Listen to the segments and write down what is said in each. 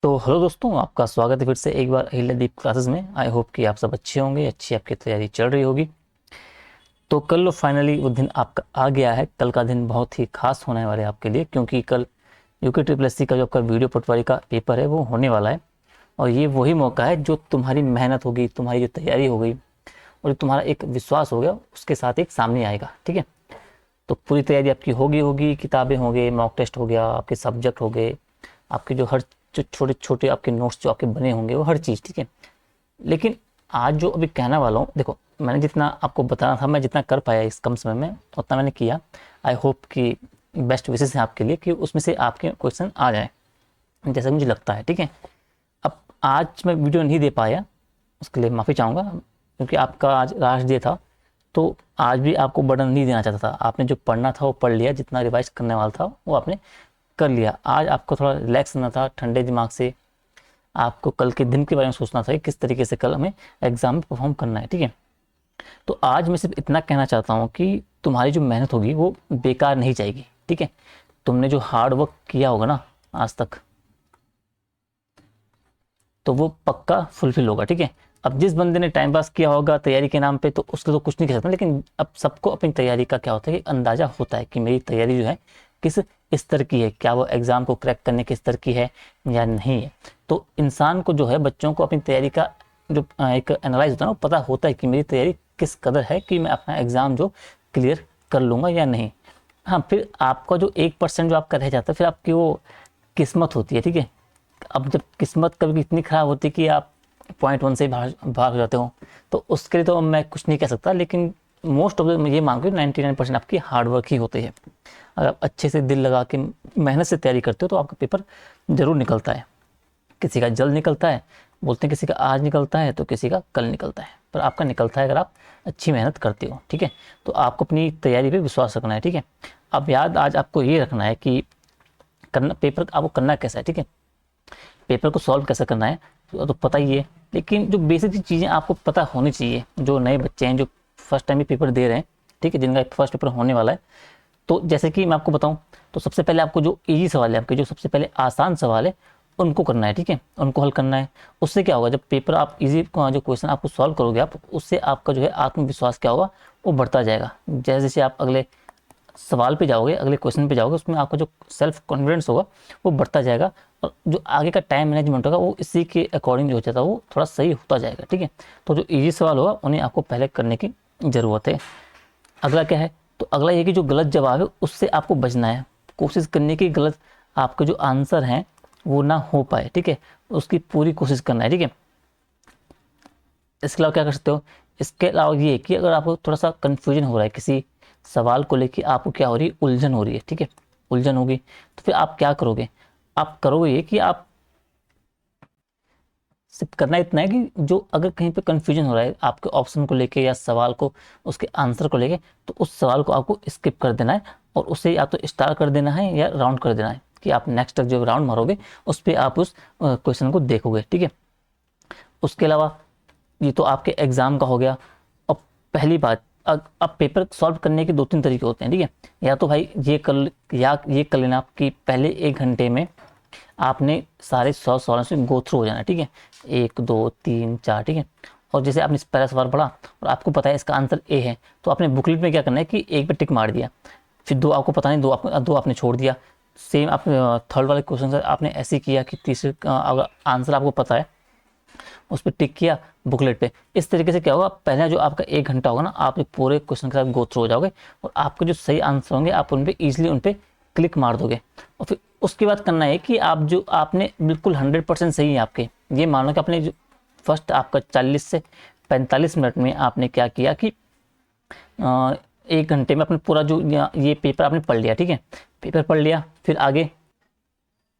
तो हेलो दोस्तों, आपका स्वागत है फिर से एक बार अहिल्यादीप क्लासेस में। आई होप कि आप सब अच्छे होंगे, अच्छी आपकी तैयारी चल रही होगी। तो कल फाइनली वो दिन आपका आ गया है। कल का दिन बहुत ही खास होने वाला है आपके लिए, क्योंकि कल यूके ट्रिपल एस सी का जो आपका वीडियो पटवारी का पेपर है वो होने वाला है। और ये वही मौका है जो तुम्हारी मेहनत होगी, तुम्हारी जो तैयारी हो गई और जो तुम्हारा एक विश्वास हो गया उसके साथ एक सामने आएगा। ठीक है, तो पूरी तैयारी आपकी होगी होगी किताबें हो गए, मॉक टेस्ट हो गया, आपके सब्जेक्ट हो गए, आपके जो हर जो छोटे छोटे आपके नोट्स जो आपके बने होंगे वो हर चीज़। ठीक है, लेकिन आज जो अभी कहने वाला हूँ, देखो मैंने जितना आपको बताना था, मैं जितना कर पाया इस कम समय में उतना मैंने किया। आई होप कि बेस्ट विशेष है आपके लिए कि उसमें से आपके क्वेश्चन आ जाए जैसे मुझे लगता है। ठीक है, अब आज मैं वीडियो नहीं दे पाया, उसके लिए माफ़ी चाहूँगा, क्योंकि आपका आज लास्ट डे था। तो आज भी आपको बर्डन नहीं देना चाहता था। आपने जो पढ़ना था वो पढ़ लिया, जितना रिवाइज करने वाला था वो आपने कर लिया। आज आपको थोड़ा रिलैक्स करना था, ठंडे दिमाग से आपको कल के दिन के बारे में सोचना था कि किस तरीके से कल हमें एग्जाम में परफॉर्म करना है। ठीक है, तो आज मैं सिर्फ इतना कहना चाहता हूँ कि तुम्हारी जो मेहनत होगी वो बेकार नहीं जाएगी। ठीक है, तुमने जो हार्ड वर्क किया होगा ना आज तक, तो वो पक्का फुलफिल होगा। ठीक है, अब जिस बंदे ने टाइम पास किया होगा तैयारी के नाम पे तो उसके तो कुछ नहीं कह सकता, लेकिन अब सबको अपनी तैयारी का क्या होता है कि अंदाजा होता है कि मेरी तैयारी जो है किस स्तर की है, क्या वो एग्जाम को क्रैक करने के स्तर की है या नहीं है। तो इंसान को जो है, बच्चों को अपनी तैयारी का जो एक एनालाइज होता है ना, वो पता होता है कि मेरी तैयारी किस कदर है कि मैं अपना एग्जाम जो क्लियर कर लूँगा या नहीं। हाँ, फिर आपका जो 1% जो आपका रह जाता है, फिर आपकी वो किस्मत होती है। ठीक है, अब जब किस्मत कभी इतनी ख़राब होती है कि आप पॉइंट 1 से ही भाग जाते हो, तो उसके लिए तो मैं कुछ नहीं कह सकता, लेकिन मोस्ट ऑफ द ये मान के 99% आपकी हार्डवर्क ही होती है। अगर आप अच्छे से दिल लगा के मेहनत से तैयारी करते हो तो आपका पेपर ज़रूर निकलता है। किसी का जल्द निकलता है, बोलते हैं किसी का आज निकलता है तो किसी का कल निकलता है, पर आपका निकलता है अगर आप अच्छी मेहनत करते हो। ठीक है, तो आपको अपनी तैयारी पे विश्वास रखना है। ठीक है, अब याद आज आपको ये रखना है कि करना पेपर आपको करना कैसा है। ठीक है, पेपर को सॉल्व कैसे करना है तो पता ही है, लेकिन जो बेसिक चीज़ें आपको पता होनी चाहिए, जो नए बच्चे हैं जो फर्स्ट टाइम भी पेपर दे रहे हैं, ठीक है, जिनका फर्स्ट पेपर होने वाला है, तो जैसे कि मैं आपको बताऊं, तो सबसे पहले आपको जो इजी सवाल है, आपके जो सबसे पहले आसान सवाल है उनको करना है। ठीक है, उनको हल करना है। उससे क्या होगा, जब पेपर आप इजी जो क्वेश्चन आपको सॉल्व करोगे आप, उससे आपका जो है आत्मविश्वास क्या होगा, वो बढ़ता जाएगा। जैसे जैसे आप अगले सवाल पे जाओगे, अगले क्वेश्चन पे जाओगे, उसमें आपका जो सेल्फ कॉन्फिडेंस होगा वो बढ़ता जाएगा, और जो आगे का टाइम मैनेजमेंट होगा वो इसी के अकॉर्डिंग जो हो जाता है वो थोड़ा सही होता जाएगा। ठीक है, तो जो इजी सवाल होगा उन्हें आपको पहले करने की ज़रूरत है। अगला क्या है, तो अगला ये कि जो गलत जवाब है उससे आपको बचना है। कोशिश करने की गलत आपके जो आंसर हैं वो ना हो पाए। ठीक है, उसकी पूरी कोशिश करना है। ठीक है, इसके अलावा क्या कर सकते हो, इसके अलावा ये कि अगर आपको थोड़ा सा कन्फ्यूजन हो रहा है किसी सवाल को लेके, आपको क्या हो रही है, उलझन हो रही है। ठीक है, उलझन होगी तो फिर आप क्या करोगे, आप करोगे ये कि आप सिर्फ करना इतना है कि जो अगर कहीं पे कन्फ्यूजन हो रहा है आपके ऑप्शन को लेके या सवाल को, उसके आंसर को लेके, तो उस सवाल को आपको स्किप कर देना है और उसे या तो स्टार कर देना है या राउंड कर देना है, कि आप नेक्स्ट तक जो राउंड मारोगे उस पर आप उस क्वेश्चन को देखोगे। ठीक है, उसके अलावा ये तो आपके एग्ज़ाम का हो गया। अब पहली बात, अब पेपर सॉल्व करने के 2-3 तरीके होते हैं। ठीक है, या तो भाई ये कर लेना कि पहले 1 घंटे में आपने सारे 100 सवालों से गो थ्रू हो जाना है। ठीक है, 1 2 3 4। ठीक है, और जैसे आपने पहला सवाल पढ़ा और आपको पता है इसका आंसर ए है, तो आपने बुकलेट में क्या करना है कि एक पे टिक मार दिया, फिर दो आपको पता नहीं, दो आपने छोड़ दिया। सेम आप थर्ड वाले क्वेश्चन से आपने ऐसे ही किया कि तीसरे अगर आंसर आपको पता है उस पर टिक किया बुकलेट पे। इस तरीके से क्या होगा, पहले जो आपका 1 घंटा होगा ना, आप पूरे क्वेश्चन के साथ गो थ्रू हो जाओगे और आपके जो सही आंसर होंगे आप उन पर ईजिली उन पर क्लिक मार दोगे। और फिर उसके बाद करना है कि आप जो आपने बिल्कुल 100% सही है आपके, ये मान लो कि आपने जो फर्स्ट आपका 40 से 45 मिनट में आपने क्या किया कि 1 घंटे में अपने पूरा जो ये पेपर आपने पढ़ लिया। ठीक है, पेपर पढ़ लिया, फिर आगे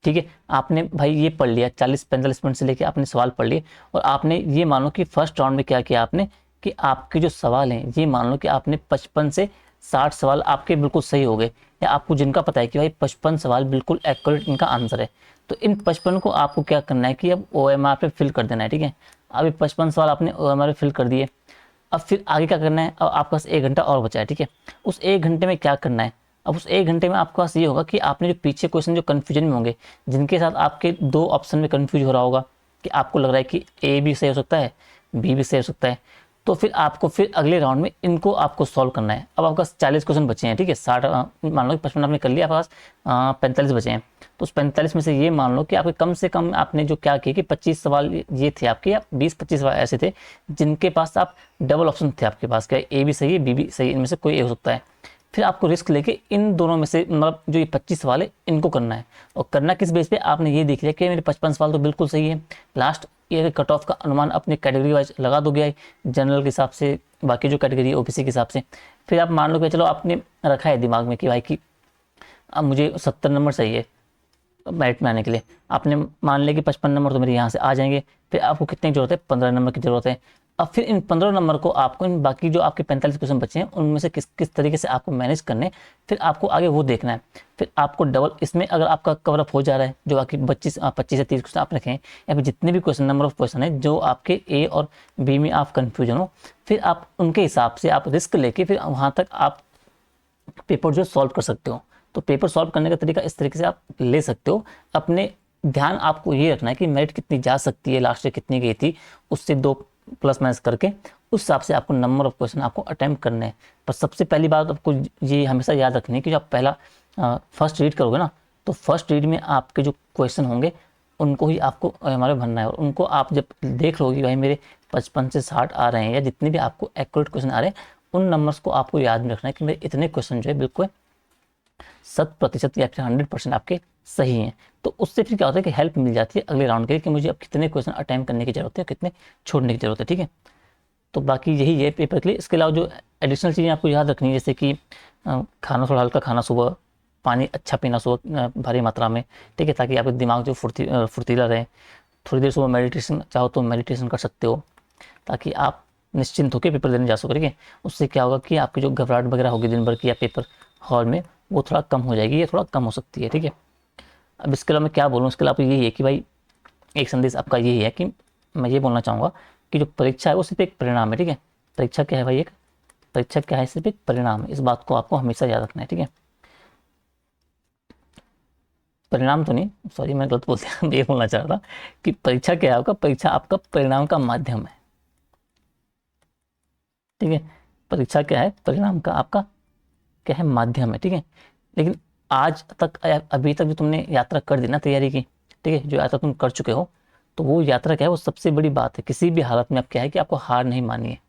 ठीक है, आपने भाई ये पढ़ लिया 40-45 मिनट से लेके आपने सवाल पढ़ लिए, और आपने ये मानो कि फर्स्ट राउंड में क्या किया आपने कि आपके जो सवाल हैं, ये मान लो कि आपने 55 से 60 सवाल आपके बिल्कुल सही हो गए, या आपको जिनका पता है कि भाई 55 सवाल बिल्कुल एक्यूरेट इनका आंसर है, तो इन 55 को आपको क्या करना है कि अब OMR पे फिल कर देना है। ठीक है, अभी 55 सवाल आपने OMR पे फिल कर दिए। अब फिर आगे क्या करना है, अब आपके पास 1 घंटा और बचा है। ठीक है, उस 1 घंटे में क्या करना है, अब उस 1 घंटे में आपके पास ये होगा कि आपने जो पीछे क्वेश्चन जो कन्फ्यूजन में होंगे, जिनके साथ आपके 2 ऑप्शन में कन्फ्यूज हो रहा होगा कि आपको लग रहा है कि ए भी सही हो सकता है, बी भी सही हो सकता है, तो फिर आपको फिर अगले राउंड में इनको आपको सॉल्व करना है। अब आपके पास 40 क्वेश्चन बचे हैं, ठीक है, 60 मान लो कि 55 आपने कर लिया, आपके पास 45 बचे हैं। तो उस 45 में से ये मान लो कि आपके कम से कम आपने जो क्या किया कि 25 सवाल ये थे आपके, या 20-25 सवाल ऐसे थे जिनके पास आप डबल ऑप्शन थे आपके पास, क्या ए भी सही है बी भी सही है, इनमें से कोई ए हो सकता है। फिर आपको रिस्क लेके इन दोनों में से मतलब जो ये 25 सवाल है इनको करना है। और करना किस बेस पे, आपने ये देख लिया कि मेरे 55 सवाल तो बिल्कुल सही है, लास्ट ये कट ऑफ का अनुमान अपने कैटेगरी वाइज लगा दोगे है, जनरल के हिसाब से, बाकी जो कैटेगरी ओबीसी के हिसाब से। फिर आप मान लो कि चलो आपने रखा है दिमाग में कि भाई कि अब मुझे 70 नंबर चाहिए मेरिट में आने के लिए, आपने मान लिया कि 55 नंबर तो मेरे यहाँ से आ जाएंगे। फिर आपको कितने की जरूरत है, 15 नंबर की जरूरत है। अब फिर इन 15 नंबर को आपको इन बाकी जो आपके 45 क्वेश्चन बचे हैं उनमें से किस किस तरीके से आपको मैनेज करने, फिर आपको आगे वो देखना है। फिर आपको डबल इसमें अगर आपका कवरअप हो जा रहा है, जो बाकी 25 से 30 क्वेश्चन आप रखें, या फिर जितने भी क्वेश्चन नंबर ऑफ क्वेश्चन है जो आपके ए और बी में आप कन्फ्यूजन हो, फिर आप उनके हिसाब से आप रिस्क लेके फिर वहाँ तक आप पेपर जो सॉल्व कर सकते हो। तो पेपर सॉल्व करने का तरीका इस तरीके से आप ले सकते हो। अपने ध्यान आपको ये रखना है कि मेरिट कितनी जा सकती है, लास्ट ईयर कितनी गई थी, उससे 2 प्लस माइनस करके उस हिसाब से आपको नंबर ऑफ क्वेश्चन आपको अटेम्प्ट करने हैं। पर सबसे पहली बात आपको ये हमेशा याद रखनी है कि जब आप पहला फर्स्ट रीड करोगे ना, तो फर्स्ट रीड में आपके जो क्वेश्चन होंगे उनको ही आपको हमारे भरना है, और उनको आप जब देख लोगे भाई मेरे 55 से 60 आ रहे हैं, या जितने भी आपको एक्यूरेट क्वेश्चन आ रहे हैं, उन नंबर्स को आपको याद में रखना है कि मेरे इतने क्वेश्चन जो है बिल्कुल 100% या फिर 100% आपके सही हैं। तो उससे फिर क्या होता है कि हेल्प मिल जाती है अगले राउंड के लिए कि मुझे अब कितने क्वेश्चन अटेम्प्ट करने की जरूरत है, कितने छोड़ने की जरूरत है, ठीक है। तो बाकी यही है पेपर के लिए। इसके अलावा जो एडिशनल चीज़ें आपको याद रखनी है, जैसे कि खाना थोड़ा हल्का खाना सुबह, पानी अच्छा पीना सुबह भारी मात्रा में, ठीक है, ताकि आपका दिमाग जो फुर्तीला रहे। थोड़ी देर सुबह मेडिटेशन चाहो तो मेडिटेशन कर सकते हो, ताकि आप निश्चिंत होकर पेपर देने जा सको, ठीक है। उससे क्या होगा कि आपकी जो घबराहट वगैरह होगी दिन भर की या पेपर हॉल में, वो थोड़ा कम हो जाएगी, या थोड़ा कम हो सकती है, ठीक है। अब इसके अलावा मैं क्या बोलूँ, इसके अलावा यही है कि भाई एक संदेश आपका यही है कि मैं ये बोलना चाहूँगा कि जो परीक्षा है वो सिर्फ एक परिणाम है, ठीक है। परीक्षा क्या है भाई, एक परीक्षा क्या है, सिर्फ एक परिणाम है। इस बात को आपको हमेशा याद रखना है, ठीक है। परिणाम तो नहीं, सॉरी मैं गलत बोल दिया, ये बोलना चाह रहा था कि परीक्षा क्या है आपका, परीक्षा आपका परिणाम का माध्यम है, ठीक है। परीक्षा क्या है, परिणाम का आपका क्या है, माध्यम है, ठीक है। लेकिन आज तक अभी तक जो तुमने यात्रा कर दी ना तैयारी की, ठीक है, जो यात्रा तुम कर चुके हो, तो वो यात्रा क्या है, वो सबसे बड़ी बात है। किसी भी हालत में आप क्या है कि आपको हार नहीं मानी है,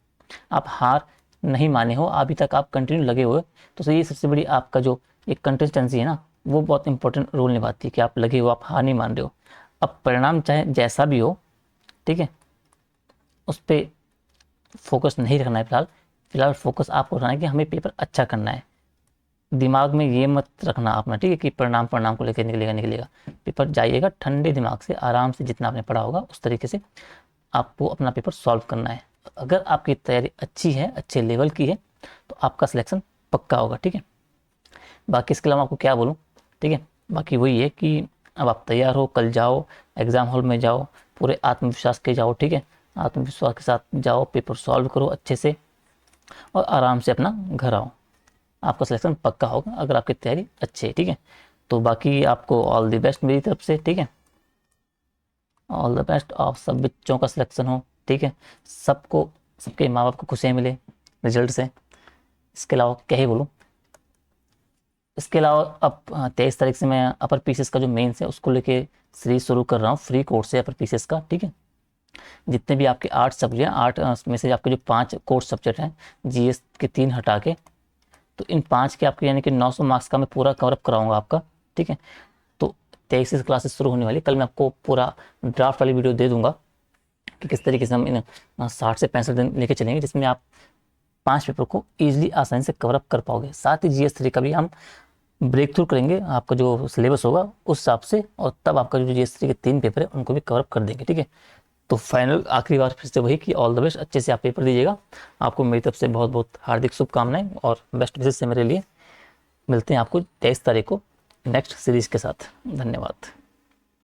आप हार नहीं माने हो, अभी तक आप कंटिन्यू लगे हुए, तो ये सबसे बड़ी आपका जो एक कंसिस्टेंसी है ना, वो बहुत इंपॉर्टेंट रोल निभाती है कि आप लगे हो, आप हार नहीं मान रहे हो। अब परिणाम चाहे जैसा भी हो, ठीक है, उस पर फोकस नहीं रखना है फिलहाल। फिलहाल फोकस आपको रखना है कि हमें पेपर अच्छा करना है। दिमाग में ये मत रखना अपना, ठीक है, कि परिणाम को लेकर निकलेगा। पेपर जाइएगा ठंडे दिमाग से, आराम से, जितना आपने पढ़ा होगा उस तरीके से आपको अपना पेपर सॉल्व करना है। अगर आपकी तैयारी अच्छी है, अच्छे लेवल की है, तो आपका सिलेक्शन पक्का होगा, ठीक है। बाकी इसके अलावा आपको क्या बोलूँ, ठीक है, बाकी वही है कि अब आप तैयार हो, कल जाओ एग्ज़ाम हॉल में, जाओ पूरे आत्मविश्वास के जाओ, ठीक है, आत्मविश्वास के साथ जाओ, पेपर सॉल्व करो अच्छे से, और आराम से अपना घर आओ। आपका सिलेक्शन पक्का होगा अगर आपकी तैयारी अच्छी है, ठीक है। तो बाकी आपको ऑल द बेस्ट मेरी तरफ से, ठीक है। ऑल द बेस्ट, आप सब बच्चों का सिलेक्शन हो, ठीक है, सबको, सबके माँ बाप को खुशियाँ मिले रिजल्ट से। इसके अलावा क्या ही बोलूँ, इसके अलावा अब 23 तारीख से मैं अपर पीसीएस का जो मेंस है उसको लेके सीरीज शुरू कर रहा हूँ, फ्री कोर्स है अपर पीसीएस का, ठीक है। जितने भी आपके 8 सब्जेक्ट हैं, 8 में से आपके जो 5 कोर्स सब्जेक्ट हैं, जीएस के 3 हटा के, तो इन 5 के आपके यानी कि 900 मार्क्स का मैं पूरा कवरअप कराऊंगा आपका, ठीक है। तो 23 से क्लासेस शुरू होने वाली, कल मैं आपको पूरा ड्राफ्ट वाली वीडियो दे दूंगा कि किस तरीके से हम इन 60 से 65 दिन लेके चलेंगे, जिसमें आप 5 पेपर को ईजिली आसानी से कवरअप कर पाओगे। साथ ही GS3 का भी हम ब्रेक थ्रू करेंगे, आपका जो सिलेबस होगा उस हिसाब से, और तब आपका जो GS3 के 3 पेपर है उनको भी कवरअप कर देंगे, ठीक है। तो फाइनल आखिरी बार फिर से वही कि ऑल द बेस्ट, अच्छे से आप पेपर दीजिएगा। आपको मेरी तरफ से बहुत बहुत हार्दिक शुभकामनाएं और बेस्ट विशेष से मेरे लिए। मिलते हैं आपको 23 तारीख को नेक्स्ट सीरीज के साथ। धन्यवाद।